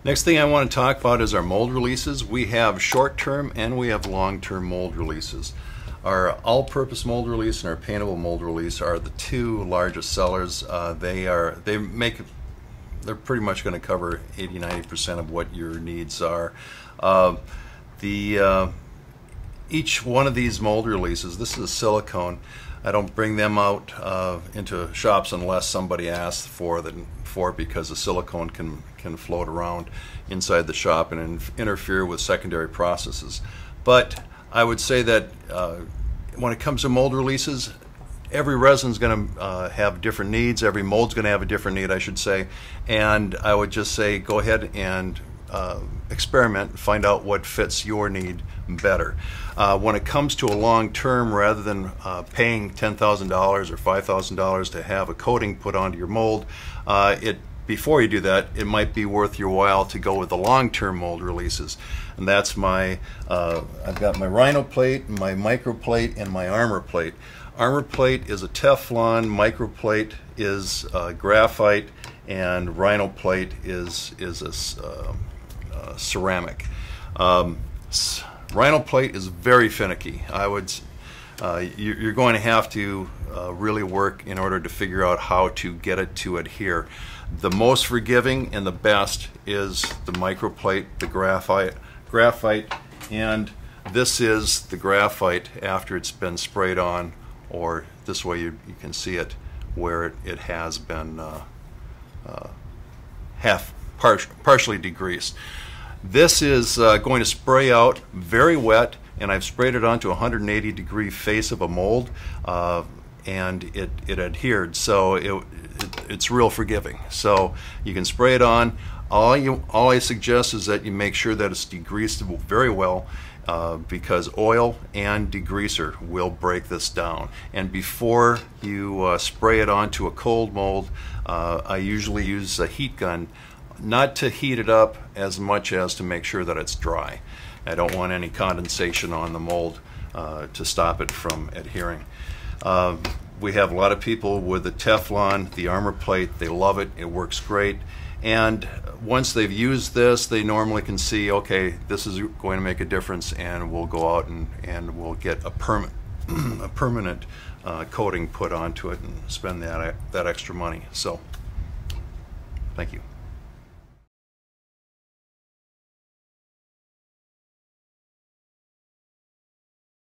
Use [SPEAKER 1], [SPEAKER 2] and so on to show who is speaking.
[SPEAKER 1] Next thing I want to talk about is our mold releases. We have short-term and we have long-term mold releases. Our all-purpose mold release and our paintable mold release are the two largest sellers. They're pretty much going to cover 80–90% of what your needs are. Each one of these mold releases, this is a silicone. I don't bring them out into shops unless somebody asks for it, because the silicone can float around inside the shop and interfere with secondary processes. But I would say that when it comes to mold releases, every resin is going to have different needs. Every mold's going to have a different need, I should say. And I would just say go ahead and experiment, find out what fits your need better. When it comes to a long term, rather than paying $10,000 or $5,000 to have a coating put onto your mold, before you do that, it might be worth your while to go with the long-term mold releases. And that's I've got my Rhino plate, my micro plate, and my armor plate. Armor plate is a Teflon, micro plate is graphite, and Rhino plate is a ceramic. Rhino plate is very finicky. You're going to have to really work in order to figure out how to get it to adhere. The most forgiving and the best is the microplate, the graphite, and this is the graphite after it's been sprayed on, or this way you can see it where it has been partially degreased. This is going to spray out very wet, and I've sprayed it onto a 180-degree face of a mold, and it adhered, so it's real forgiving. So you can spray it on. All I suggest is that you make sure that it's degreased very well, because oil and degreaser will break this down. And before you spray it onto a cold mold, I usually use a heat gun, not to heat it up as much as to make sure that it's dry. I don't want any condensation on the mold to stop it from adhering. We have a lot of people with the Teflon, the armor plate. They love it. It works great. And once they've used this, they normally can see, okay, this is going to make a difference, and we'll go out and we'll get a permanent coating put onto it and spend that extra money. So, thank you.